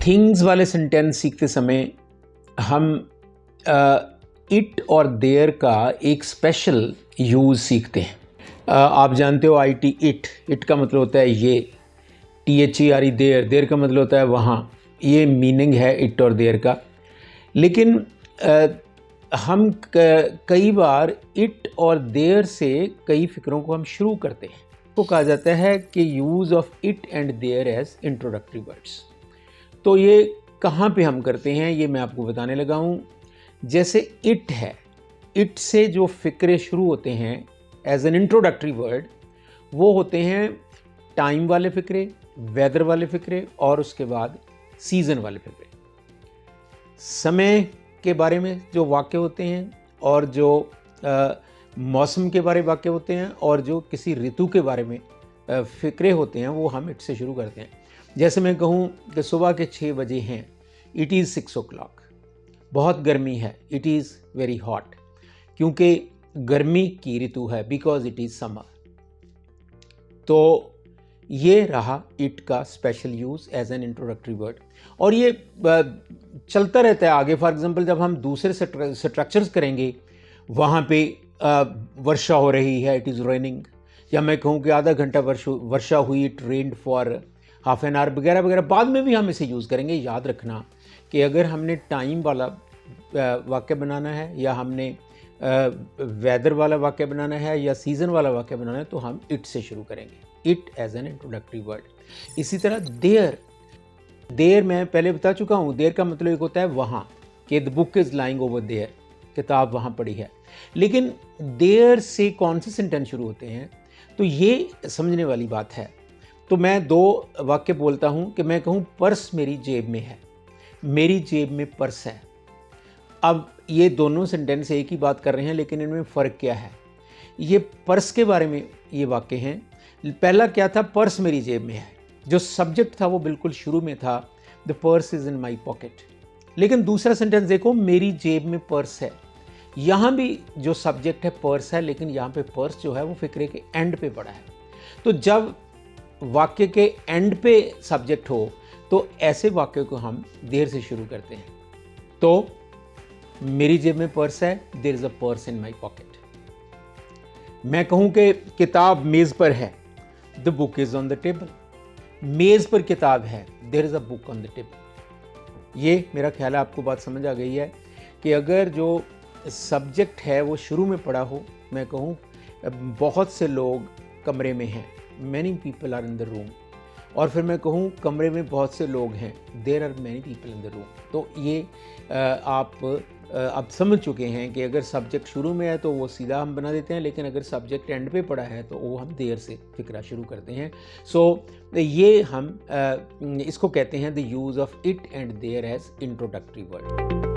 Things वाले sentence सीखते समय हम इट और देयर का एक स्पेशल यूज़ सीखते हैं। आप जानते हो IT इट का मतलब होता है ये, THERE देयर का मतलब होता है वहाँ। ये मीनिंग है इट और देयर का। लेकिन हम कई बार इट और देयर से कई फ़िक्रों को हम शुरू करते हैं। तो कहा जाता है कि use of it and there as introductory words. तो ये कहाँ पे हम करते हैं ये मैं आपको बताने लगा हूँ। जैसे इट है, इट से जो फ़िक्रे शुरू होते हैं एज एन इंट्रोडक्टरी वर्ड, वो होते हैं टाइम वाले फ़िक्रे, वेदर वाले फ़िक्रे और उसके बाद सीज़न वाले फ़िक्रे। समय के बारे में जो वाक्य होते हैं और जो मौसम के बारे में वाक्य होते हैं और जो किसी ऋतु के बारे में फ़िक्रे होते हैं वो हम इट से शुरू करते हैं। जैसे मैं कहूँ कि सुबह के 6 बजे हैं, इट इज़ 6 o'clock। बहुत गर्मी है, इट इज़ वेरी हॉट, क्योंकि गर्मी की ऋतु है, बिकॉज इट इज़ समर। तो ये रहा इट का special use as an introductory word, और ये चलता रहता है आगे। फॉर एग्जांपल जब हम दूसरे स्ट्रक्चर्स करेंगे, वहाँ पे वर्षा हो रही है, इट इज़ रेनिंग, या मैं कहूँ कि आधा घंटा वर्षा हुई, it rained for half an hour वगैरह वगैरह, बाद में भी हम इसे यूज़ करेंगे। याद रखना कि अगर हमने टाइम वाला वाक्य बनाना है या हमने वेदर वाला वाक्य बनाना है या सीज़न वाला वाक्य बनाना है तो हम इट से शुरू करेंगे, it as an introductory word. इसी तरह देयर मैं पहले बता चुका हूँ। देयर का मतलब एक होता है वहाँ, कि the book is lying over there, किताब वहाँ पड़ी है। लेकिन देयर से कौन से सेंटेंस शुरू होते हैं, तो ये समझने वाली बात है। तो मैं 2 वाक्य बोलता हूँ कि मैं कहूँ पर्स मेरी जेब में है, मेरी जेब में पर्स है। अब ये दोनों सेंटेंस एक ही बात कर रहे हैं, लेकिन इनमें फ़र्क क्या है? ये पर्स के बारे में ये वाक्य हैं। पहला क्या था? पर्स मेरी जेब में है। जो सब्जेक्ट था वो बिल्कुल शुरू में था, the purse is in my pocket. लेकिन दूसरा सेंटेंस देखो, मेरी जेब में पर्स है। यहाँ भी जो सब्जेक्ट है पर्स है, लेकिन यहाँ पे पर्स जो है वो फ़िक्रे के एंड पे पड़ा है। तो जब वाक्य के एंड पे सब्जेक्ट हो तो ऐसे वाक्य को हम देयर से शुरू करते हैं। तो मेरी जेब में पर्स है, there is a purse in my pocket. मैं कहूँ कि किताब मेज़ पर है, the book is on the table. मेज़ पर किताब है, there is a book on the table. ये मेरा ख्याल है आपको बात समझ आ गई है कि अगर जो सब्जेक्ट है वो शुरू में पड़ा हो, मैं कहूँ बहुत से लोग कमरे में हैं, many people are in the room, और फिर मैं कहूँ कमरे में बहुत से लोग हैं, there are many people in the room. तो ये आप समझ चुके हैं कि अगर सब्जेक्ट शुरू में है तो वो सीधा हम बना देते हैं, लेकिन अगर सब्जेक्ट एंड पे पड़ा है तो वो हम देयर से फिक्रा शुरू करते हैं। सो ये हम इसको कहते हैं the use of it and there as introductory word.